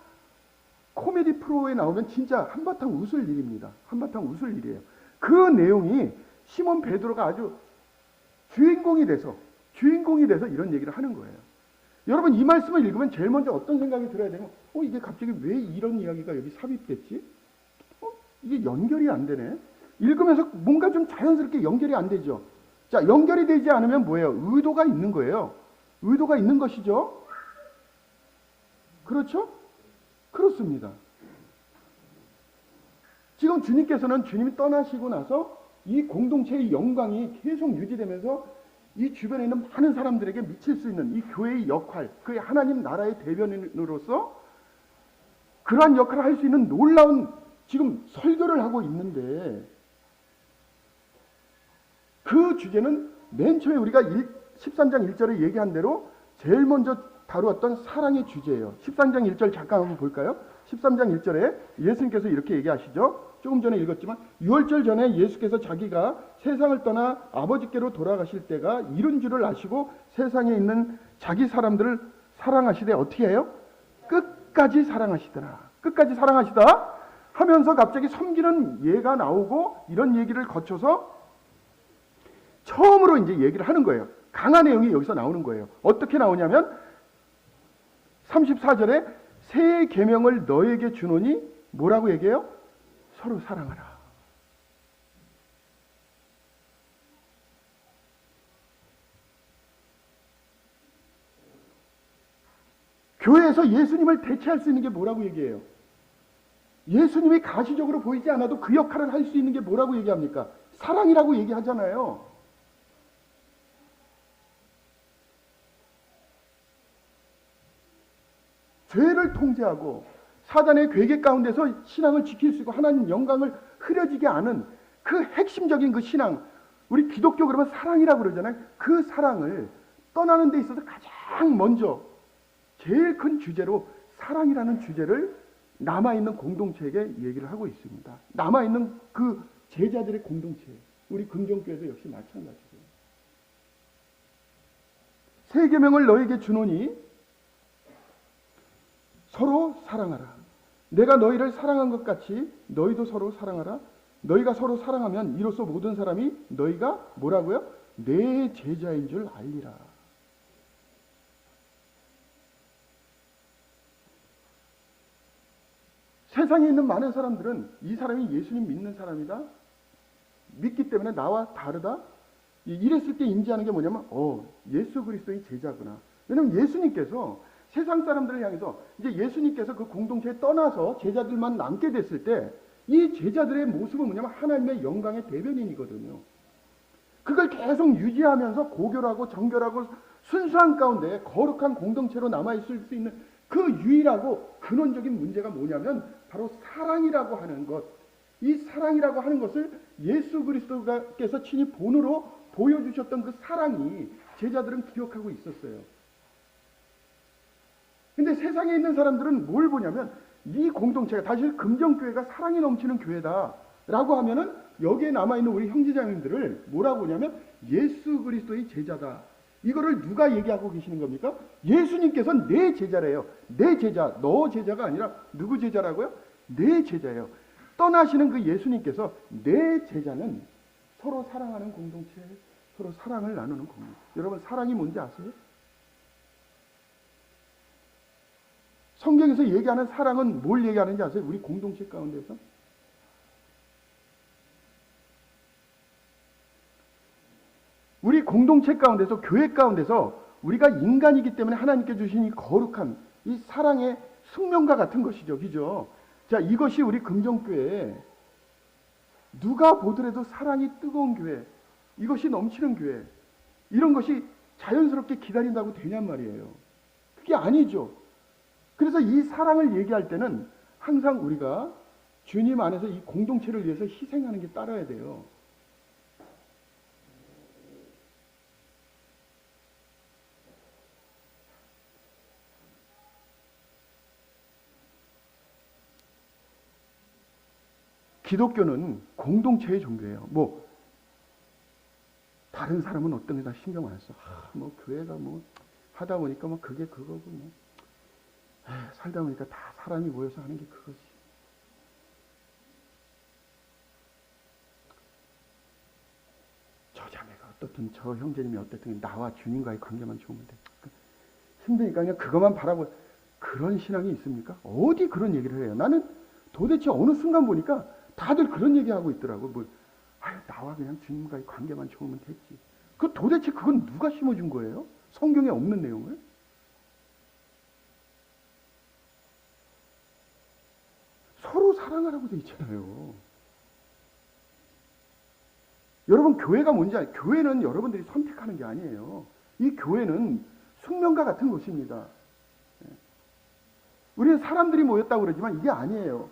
코미디 프로에 나오면 진짜 한바탕 웃을 일입니다. 한바탕 웃을 일이에요. 그 내용이 시몬 베드로가 아주 주인공이 돼서 이런 얘기를 하는 거예요. 여러분, 이 말씀을 읽으면 제일 먼저 어떤 생각이 들어야 되면 이게 갑자기 왜 이런 이야기가 여기 삽입됐지? 이게 연결이 안 되네. 읽으면서 뭔가 좀 자연스럽게 연결이 안 되죠. 자, 연결이 되지 않으면 뭐예요? 의도가 있는 거예요. 의도가 있는 것이죠. 그렇죠? 그렇습니다. 지금 주님께서는 주님이 떠나시고 나서 이 공동체의 영광이 계속 유지되면서 이 주변에 있는 많은 사람들에게 미칠 수 있는 이 교회의 역할, 그의 하나님 나라의 대변인으로서 그러한 역할을 할 수 있는 놀라운 지금 설교를 하고 있는데, 그 주제는 맨 처음에 우리가 13장 1절에 얘기한 대로 제일 먼저 다루었던 사랑의 주제예요. 13장 1절 잠깐 한번 볼까요? 13장 1절에 예수님께서 이렇게 얘기하시죠. 조금 전에 읽었지만 6월절 전에 예수께서 자기가 세상을 떠나 아버지께로 돌아가실 때가 이른 줄을 아시고 세상에 있는 자기 사람들을 사랑하시되 어떻게 해요? 끝까지 사랑하시더라. 끝까지 사랑하시다 하면서 갑자기 섬기는 예가 나오고 이런 얘기를 거쳐서 처음으로 이제 얘기를 하는 거예요. 강한 내용이 여기서 나오는 거예요. 어떻게 나오냐면 34절에 새 계명을 너에게 주노니 뭐라고 얘기해요? 서로 사랑하라. 교회에서 예수님을 대체할 수 있는 게 뭐라고 얘기해요? 예수님이 가시적으로 보이지 않아도 그 역할을 할 수 있는 게 뭐라고 얘기합니까? 사랑이라고 얘기하잖아요. 죄를 통제하고 사단의 괴계 가운데서 신앙을 지킬 수 있고 하나님 영광을 흐려지게 하는 그 핵심적인 그 신앙, 우리 기독교 그러면 사랑이라고 그러잖아요. 그 사랑을 떠나는 데 있어서 가장 먼저 제일 큰 주제로 사랑이라는 주제를 남아있는 공동체에게 얘기를 하고 있습니다. 남아있는 그 제자들의 공동체, 우리 긍정교회도 역시 마찬가지죠. 새 계명을 너에게 주노니 서로 사랑하라. 내가 너희를 사랑한 것 같이 너희도 서로 사랑하라. 너희가 서로 사랑하면 이로써 모든 사람이 너희가 뭐라고요? 내 제자인 줄 알리라. 세상에 있는 많은 사람들은 이 사람이 예수님 믿는 사람이다, 믿기 때문에 나와 다르다, 이랬을 때 인지하는 게 뭐냐면 예수 그리스도의 제자구나. 왜냐하면 예수님께서 세상 사람들을 향해서 이제 예수님께서 그 공동체에 떠나서 제자들만 남게 됐을 때 이 제자들의 모습은 뭐냐면 하나님의 영광의 대변인이거든요. 그걸 계속 유지하면서 고결하고 정결하고 순수한 가운데 거룩한 공동체로 남아있을 수 있는 그 유일하고 근원적인 문제가 뭐냐면 바로 사랑이라고 하는 것. 이 사랑이라고 하는 것을 예수 그리스도께서 친히 본으로 보여주셨던 그 사랑이 제자들은 기억하고 있었어요. 근데 세상에 있는 사람들은 뭘 보냐면 이 공동체가, 다시 금정교회가 사랑이 넘치는 교회다라고 하면은 여기에 남아있는 우리 형제자매들을 뭐라고 하냐면 예수 그리스도의 제자다. 이거를 누가 얘기하고 계시는 겁니까? 예수님께서는 내 제자래요. 내 제자, 너 제자가 아니라 누구 제자라고요? 내 제자예요. 떠나시는 그 예수님께서 내 제자는 서로 사랑하는 공동체, 서로 사랑을 나누는 공동체. 여러분, 사랑이 뭔지 아세요? 성경에서 얘기하는 사랑은 뭘 얘기하는지 아세요? 우리 공동체 가운데서? 우리 공동체 가운데서, 교회 가운데서 우리가 인간이기 때문에 하나님께 주신 이 거룩한 이 사랑의 숙명과 같은 것이죠. 그죠? 자, 이것이 우리 금정교회, 누가 보더라도 사랑이 뜨거운 교회, 이것이 넘치는 교회, 이런 것이 자연스럽게 기다린다고 되냔 말이에요. 그게 아니죠. 그래서 이 사랑을 얘기할 때는 항상 우리가 주님 안에서 이 공동체를 위해서 희생하는 게 따라야 돼요. 기독교는 공동체의 종교예요. 뭐 다른 사람은 어떤 게 다 신경 안 써. 뭐 교회가 뭐 하다 보니까 뭐 그게 그거고 뭐 살다 보니까 다 사람이 모여서 하는 게 그거지. 저 자매가 어떻든 저 형제님이 어떻든 나와 주님과의 관계만 좋으면 돼. 힘드니까 그냥 그것만 바라고. 그런 신앙이 있습니까? 어디 그런 얘기를 해요? 나는 도대체 어느 순간 보니까 다들 그런 얘기하고 있더라고. 뭐 나와 그냥 주님과의 관계만 좋으면 됐지. 도대체 그건 누가 심어준 거예요? 성경에 없는 내용을? 서로 사랑하라고 돼 있잖아요. 여러분, 교회가 뭔지 아세요? 교회는 여러분들이 선택하는 게 아니에요. 이 교회는 숙명과 같은 것입니다. 우리는 사람들이 모였다고 그러지만 이게 아니에요.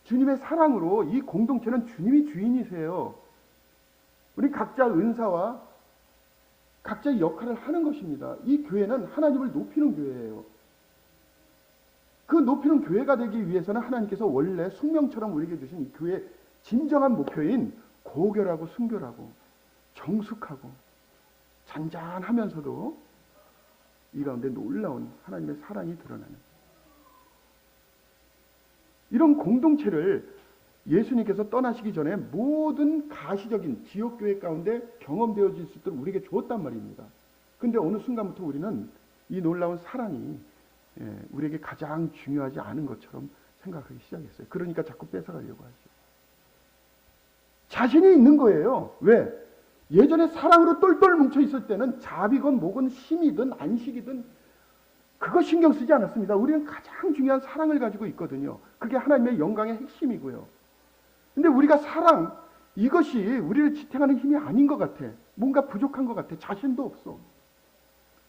주님의 사랑으로 이 공동체는 주님이 주인이세요. 우리 각자 은사와 각자의 역할을 하는 것입니다. 이 교회는 하나님을 높이는 교회예요. 그 높이는 교회가 되기 위해서는 하나님께서 원래 숙명처럼 우리에게 주신 이 교회의 진정한 목표인 고결하고 순결하고 정숙하고 잔잔하면서도 이 가운데 놀라운 하나님의 사랑이 드러나는 이런 공동체를 예수님께서 떠나시기 전에 모든 가시적인 지역교회 가운데 경험되어질 수 있도록 우리에게 주었단 말입니다. 그런데 어느 순간부터 우리는 이 놀라운 사랑이 우리에게 가장 중요하지 않은 것처럼 생각하기 시작했어요. 그러니까 자꾸 뺏어가려고 하죠. 자신이 있는 거예요. 왜? 예전에 사랑으로 똘똘 뭉쳐 있을 때는 자비건 뭐건 힘이든 안식이든 그거 신경 쓰지 않았습니다. 우리는 가장 중요한 사랑을 가지고 있거든요. 그게 하나님의 영광의 핵심이고요. 근데 우리가 사랑, 이것이 우리를 지탱하는 힘이 아닌 것 같아. 뭔가 부족한 것 같아. 자신도 없어.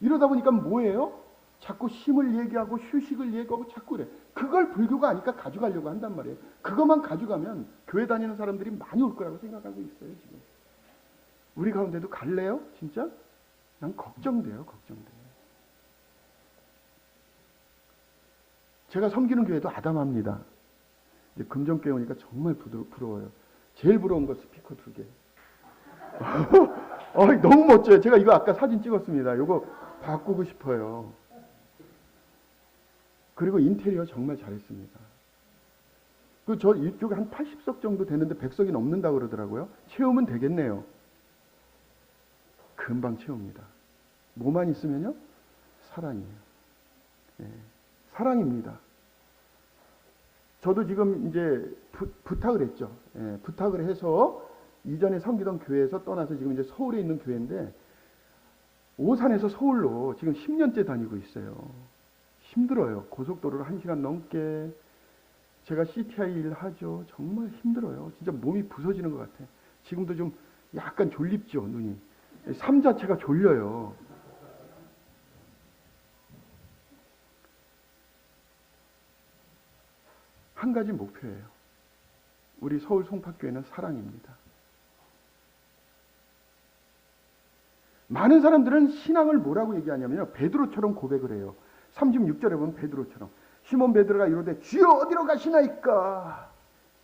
이러다 보니까 뭐예요? 자꾸 힘을 얘기하고 휴식을 얘기하고 자꾸 그래. 그걸 불교가 아니까 가져가려고 한단 말이에요. 그것만 가져가면 교회 다니는 사람들이 많이 올 거라고 생각하고 있어요, 지금. 우리 가운데도 갈래요? 진짜? 난 걱정돼요, 걱정돼요. 제가 섬기는 교회도 아담합니다. 이제 금정교회 오니까 정말 부러워요. 제일 부러운 거 스피커 2개. 너무 멋져요. 제가 이거 아까 사진 찍었습니다. 이거 바꾸고 싶어요. 그리고 인테리어 정말 잘했습니다. 저 이쪽에 한 80석 정도 되는데 100석이 넘는다고 그러더라고요. 채우면 되겠네요. 금방 채웁니다. 뭐만 있으면요? 사랑이에요. 사랑입니다. 저도 지금 이제 부탁을 했죠. 예, 부탁을 해서 이전에 섬기던 교회에서 떠나서 지금 이제 서울에 있는 교회인데 오산에서 서울로 지금 10년째 다니고 있어요. 힘들어요. 고속도로를 1시간 넘게. 제가 CTI 일 하죠. 정말 힘들어요. 진짜 몸이 부서지는 것 같아. 지금도 좀 약간 졸립죠, 눈이. 삶 자체가 졸려요. 한 가지 목표예요. 우리 서울 송파교회는 사랑입니다. 많은 사람들은 신앙을 뭐라고 얘기하냐면요. 베드로처럼 고백을 해요. 36절에 보면 베드로처럼. 시몬 베드로가 이르되 주여 어디로 가시나이까?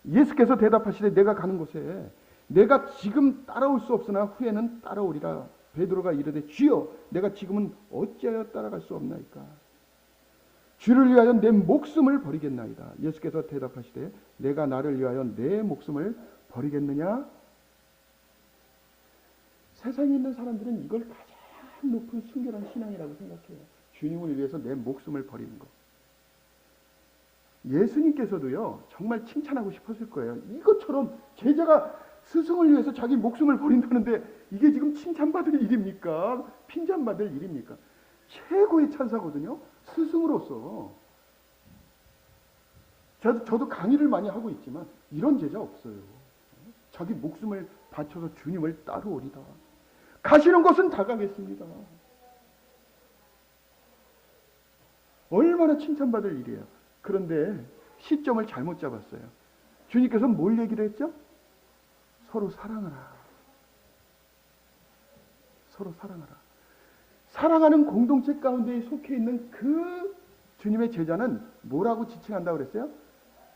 예수께서 대답하시되 내가 가는 곳에 내가 지금 따라올 수 없으나 후에는 따라오리라. 베드로가 이르되 주여 내가 지금은 어찌하여 따라갈 수 없나이까? 주를 위하여 내 목숨을 버리겠나이다. 예수께서 대답하시되 내가 나를 위하여 내 목숨을 버리겠느냐? 세상에 있는 사람들은 이걸 가장 높은 순결한 신앙이라고 생각해요. 주님을 위해서 내 목숨을 버리는 것. 예수님께서도요, 정말 칭찬하고 싶었을 거예요. 이것처럼 제자가 스승을 위해서 자기 목숨을 버린다는데 이게 지금 칭찬받을 일입니까? 핀잔받을 일입니까? 최고의 찬사거든요. 스승으로서. 저도 강의를 많이 하고 있지만 이런 제자 없어요. 자기 목숨을 바쳐서 주님을 따르오리다. 가시는 곳은 다 가겠습니다. 얼마나 칭찬받을 일이에요. 그런데 시점을 잘못 잡았어요. 주님께서 뭘 얘기를 했죠? 서로 사랑하라. 서로 사랑하라. 사랑하는 공동체 가운데 속해 있는 그 주님의 제자는 뭐라고 지칭한다고 그랬어요?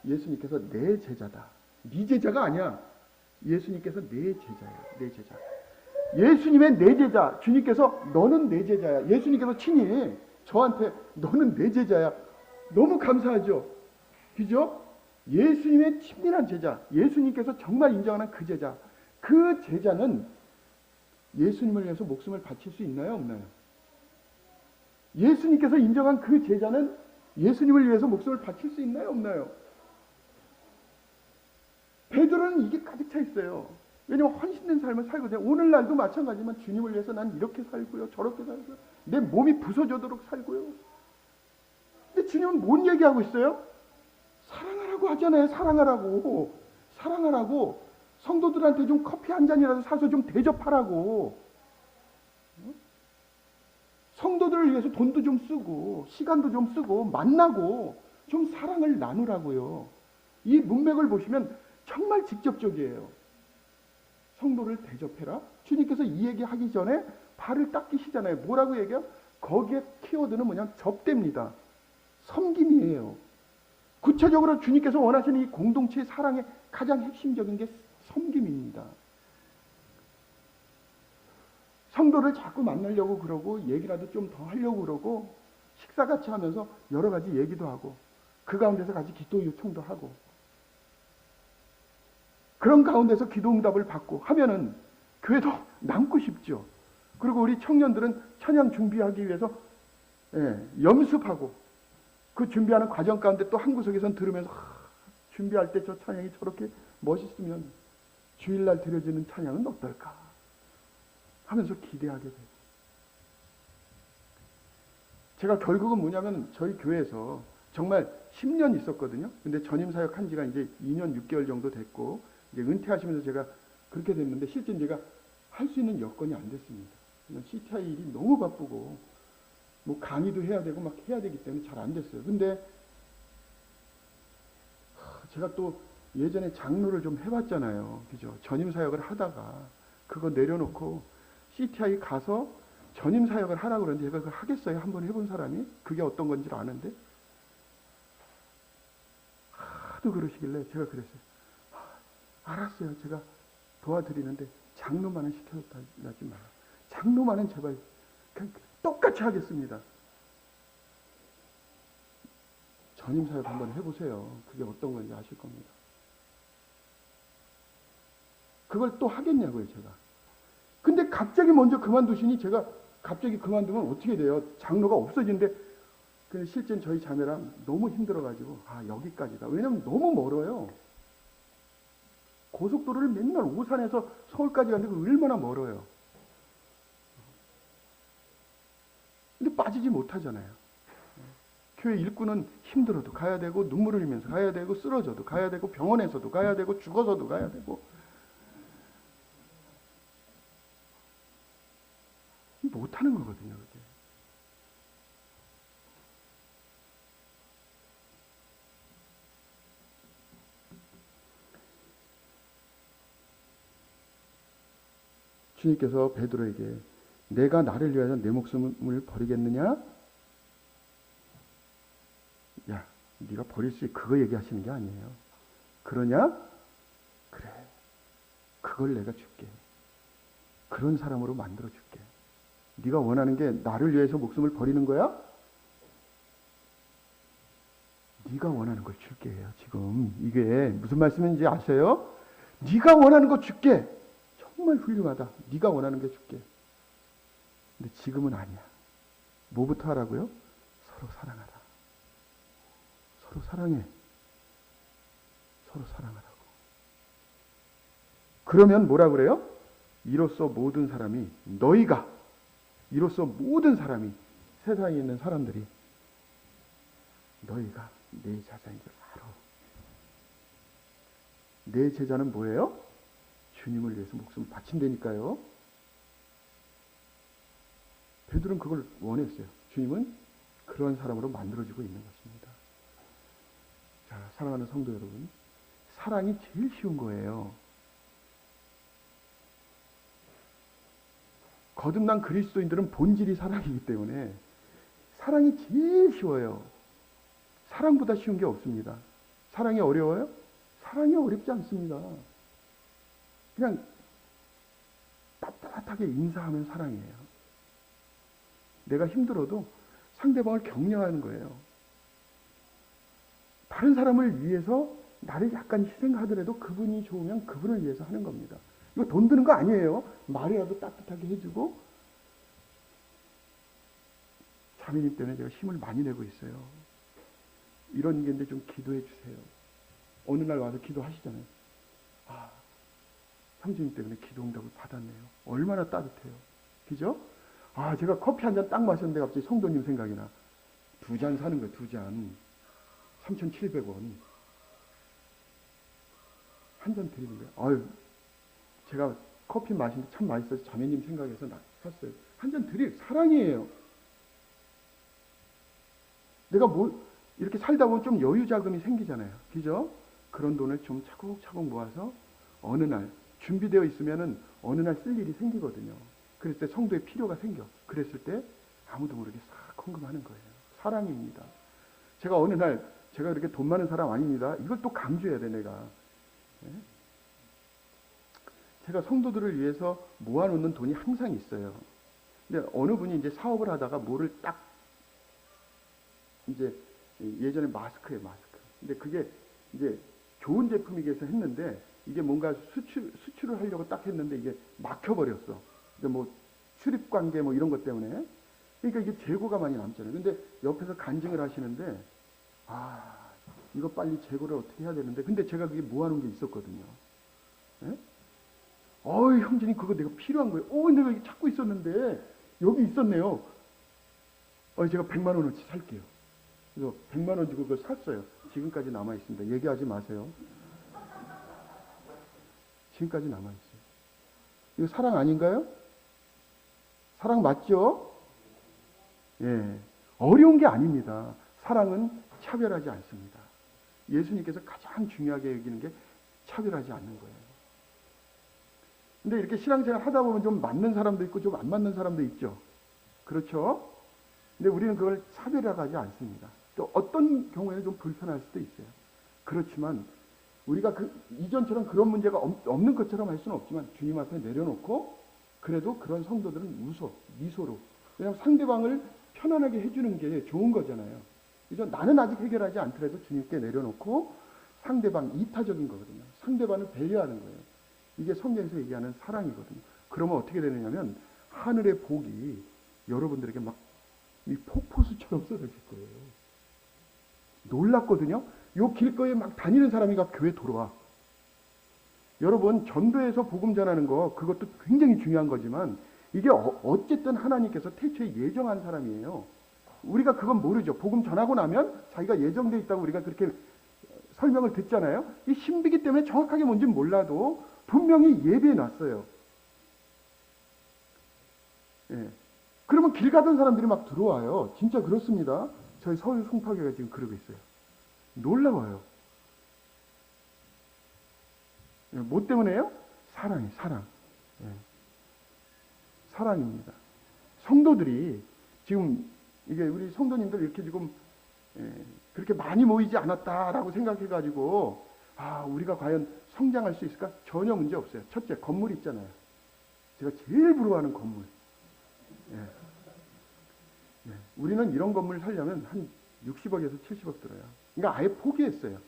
예수님께서 내 제자다. 네 제자가 아니야. 예수님께서 내 제자예요. 내 제자. 예수님의 내 제자. 주님께서 너는 내 제자야. 예수님께서 친히 저한테 너는 내 제자야. 너무 감사하죠. 그죠? 예수님의 친밀한 제자. 예수님께서 정말 인정하는 그 제자. 그 제자는 예수님을 위해서 목숨을 바칠 수 있나요? 없나요? 예수님께서 인정한 그 제자는 예수님을 위해서 목숨을 바칠 수 있나요? 없나요? 베드로는 이게 가득 차 있어요. 왜냐하면 헌신된 삶을 살거든요. 오늘날도 마찬가지지만 주님을 위해서 난 이렇게 살고요. 저렇게 살고요. 내 몸이 부서져도록 살고요. 근데 주님은 뭔 얘기하고 있어요? 사랑하라고 하잖아요. 사랑하라고. 사랑하라고. 성도들한테 좀 커피 한 잔이라도 사서 좀 대접하라고. 성도들을 위해서 돈도 좀 쓰고 시간도 좀 쓰고 만나고 좀 사랑을 나누라고요. 이 문맥을 보시면 정말 직접적이에요. 성도를 대접해라. 주님께서 이 얘기하기 전에 발을 닦이시잖아요. 뭐라고 얘기해요? 거기에 키워드는 뭐냐? 접대입니다. 섬김이에요. 구체적으로 주님께서 원하시는 이 공동체의 사랑의 가장 핵심적인 게 섬김입니다. 성도를 자꾸 만나려고 그러고 얘기라도 좀 더 하려고 그러고 식사같이 하면서 여러 가지 얘기도 하고 그 가운데서 같이 기도 요청도 하고 그런 가운데서 기도 응답을 받고 하면은 교회도 남고 싶죠. 그리고 우리 청년들은 찬양 준비하기 위해서 염습하고 그 준비하는 과정 가운데 또 한 구석에선 들으면서 준비할 때 저 찬양이 저렇게 멋있으면 주일날 드려지는 찬양은 어떨까 하면서 기대하게 되고 제가 결국은 뭐냐면 저희 교회에서 정말 10년 있었거든요. 근데 전임 사역 한 지가 이제 2년 6개월 정도 됐고 이제 은퇴하시면서 제가 그렇게 됐는데 실제 제가 할 수 있는 여건이 안 됐습니다. CTI 일이 너무 바쁘고 뭐 강의도 해야 되고 막 해야 되기 때문에 잘 안 됐어요. 근데 제가 또 예전에 장로를 좀 해봤잖아요. 그죠? 전임 사역을 하다가 그거 내려놓고 CTI 가서 전임 사역을 하라고 그러는데 제가 그걸 하겠어요? 한번 해본 사람이? 그게 어떤 건지 아는데 하도 그러시길래 제가 그랬어요. 알았어요. 제가 도와드리는데 장로만은 시켜달라지 마라. 장로만은 제발 그냥 똑같이 하겠습니다. 전임 사역 한번 해보세요. 그게 어떤 건지 아실 겁니다. 그걸 또 하겠냐고요, 제가. 근데 갑자기 먼저 그만두시니 제가 갑자기 그만두면 어떻게 돼요? 장로가 없어지는데 근데 실제는 저희 자매랑 너무 힘들어가지고 여기까지다. 왜냐면 너무 멀어요. 고속도로를 맨날 오산에서 서울까지 가는데 얼마나 멀어요. 근데 빠지지 못하잖아요. 교회 일꾼은 힘들어도 가야 되고 눈물을 흘리면서 가야 되고 쓰러져도 가야 되고 병원에서도 가야 되고 죽어서도 가야 되고 못하는 거거든요. 그게. 주님께서 베드로에게 내가 나를 위하여 내 목숨을 버리겠느냐? 야, 네가 버릴 수 있어. 그거 얘기하시는 게 아니에요. 그러냐? 그래. 그걸 내가 줄게. 그런 사람으로 만들어 줄게. 네가 원하는 게 나를 위해서 목숨을 버리는 거야? 네가 원하는 걸 줄게 해요. 지금 이게 무슨 말씀인지 아세요? 네가 원하는 거 줄게. 정말 훌륭하다. 네가 원하는 게 줄게. 근데 지금은 아니야. 뭐부터 하라고요? 서로 사랑하라. 서로 사랑해. 서로 사랑하라고. 그러면 뭐라 그래요? 이로써 모든 사람이 이로써 모든 사람이 세상에 있는 사람들이 너희가 내 제자인 줄 알아. 내 제자는 뭐예요? 주님을 위해서 목숨을 바친다니까요. 베드로는 그걸 원했어요. 주님은 그런 사람으로 만들어지고 있는 것입니다. 자, 사랑하는 성도 여러분, 사랑이 제일 쉬운 거예요. 거듭난 그리스도인들은 본질이 사랑이기 때문에 사랑이 제일 쉬워요. 사랑보다 쉬운 게 없습니다. 사랑이 어려워요? 사랑이 어렵지 않습니다. 그냥 따뜻하게 인사하면 사랑이에요. 내가 힘들어도 상대방을 격려하는 거예요. 다른 사람을 위해서 나를 약간 희생하더라도 그분이 좋으면 그분을 위해서 하는 겁니다. 이거 돈 드는 거 아니에요. 말이라도 따뜻하게 해주고. 자매님 때문에 제가 힘을 많이 내고 있어요. 이런 게인데 좀 기도해 주세요. 어느 날 와서 기도하시잖아요. 형제님 때문에 기도 응답을 받았네요. 얼마나 따뜻해요. 그죠? 제가 커피 한 잔 딱 마셨는데 갑자기 성도님 생각이 나. 2잔 사는 거예요. 2잔. 3,700원. 한 잔 드리는 거예요. 제가 커피 마시는데 참 맛있어서 자매님 생각해서 샀어요. 한 잔 드릴 사랑이에요. 내가 이렇게 살다 보면 좀 여유 자금이 생기잖아요. 그죠? 그런 돈을 좀 차곡차곡 모아서 어느 날 준비되어 있으면은 어느 날 쓸 일이 생기거든요. 그랬을 때 성도의 필요가 생겨. 그랬을 때 아무도 모르게 싹 헌금하는 거예요. 사랑입니다. 제가 어느 날 제가 그렇게 돈 많은 사람 아닙니다. 이걸 또 강조해야 돼 내가. 네? 제가 성도들을 위해서 모아놓는 돈이 항상 있어요. 근데 어느 분이 이제 사업을 하다가 뭐를 딱 이제 예전에 마스크예요, 마스크. 근데 그게 이제 좋은 제품이기 위해서 했는데 이게 뭔가 수출을 하려고 딱 했는데 이게 막혀버렸어. 뭐 출입 관계 뭐 이런 것 때문에. 그러니까 이게 재고가 많이 남잖아요. 근데 옆에서 간증을 하시는데 이거 빨리 재고를 어떻게 해야 되는데 근데 제가 그게 모아놓은 게 있었거든요. 예? 형제님 그거 내가 필요한 거예요. 내가 이거 찾고 있었는데 여기 있었네요. 제가 100만 원어치 살게요. 그래서 100만 원 주고 그걸 샀어요. 지금까지 남아 있습니다. 얘기하지 마세요. 지금까지 남아 있어요. 이거 사랑 아닌가요? 사랑 맞죠? 예. 어려운 게 아닙니다. 사랑은 차별하지 않습니다. 예수님께서 가장 중요하게 여기는 게 차별하지 않는 거예요. 근데 이렇게 신앙생활 하다 보면 좀 맞는 사람도 있고 좀 안 맞는 사람도 있죠. 그렇죠? 근데 우리는 그걸 차별하지 않습니다. 또 어떤 경우에는 좀 불편할 수도 있어요. 그렇지만 우리가 이전처럼 그런 문제가 없는 것처럼 할 수는 없지만 주님 앞에 내려놓고 그래도 그런 성도들은 미소로. 왜냐하면 상대방을 편안하게 해주는 게 좋은 거잖아요. 그래서 나는 아직 해결하지 않더라도 주님께 내려놓고 상대방 이타적인 거거든요. 상대방을 배려하는 거예요. 이게 성경에서 얘기하는 사랑이거든요. 그러면 어떻게 되느냐면 하늘의 복이 여러분들에게 막 이 폭포수처럼 쏟아질 거예요. 놀랐거든요. 요 길거리에 막 다니는 사람이 막 교회 들어와. 여러분, 전도에서 복음 전하는 거 그것도 굉장히 중요한 거지만 이게 어쨌든 하나님께서 태초에 예정한 사람이에요. 우리가 그건 모르죠. 복음 전하고 나면 자기가 예정돼 있다고 우리가 그렇게 설명을 듣잖아요. 이 신비기 때문에 정확하게 뭔지는 몰라도 분명히 예비해 놨어요. 예. 그러면 길 가던 사람들이 막 들어와요. 진짜 그렇습니다. 저희 서울 송파교가 지금 그러고 있어요. 놀라워요. 예. 뭐 때문에요? 사랑이에요. 사랑. 예. 사랑입니다. 성도들이 지금 이게 우리 성도님들 이렇게 지금 그렇게 많이 모이지 않았다라고 생각해가지고 우리가 과연 성장할 수 있을까? 전혀 문제 없어요. 첫째, 건물 있잖아요. 제가 제일 부러워하는 건물. 예. 예. 우리는 이런 건물 살려면 한 60억에서 70억 들어요. 그러니까 아예 포기했어요.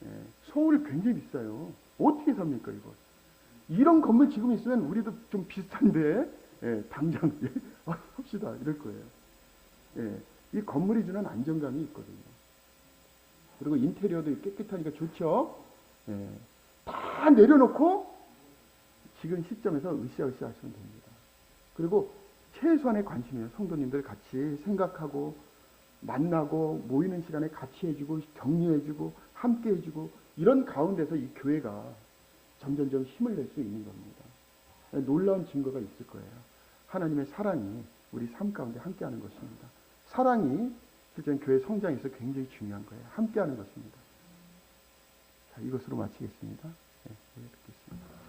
예. 서울 굉장히 비싸요. 어떻게 삽니까 이거? 이런 건물 지금 있으면 우리도 좀 비슷한데 당장 합시다 이럴 거예요. 이 건물이 주는 안정감이 있거든요. 그리고 인테리어도 깨끗하니까 좋죠. 다 내려놓고 지금 시점에서 으쌰으쌰 하시면 됩니다. 그리고 최소한의 관심이에요. 성도님들 같이 생각하고 만나고 모이는 시간에 같이 해주고 격려해주고 함께 해주고 이런 가운데서 이 교회가 점점점 힘을 낼 수 있는 겁니다. 놀라운 증거가 있을 거예요. 하나님의 사랑이 우리 삶 가운데 함께하는 것입니다. 사랑이 실제 교회 성장에서 굉장히 중요한 거예요. 함께하는 것입니다. 자, 이것으로 마치겠습니다. 네, 듣겠습니다.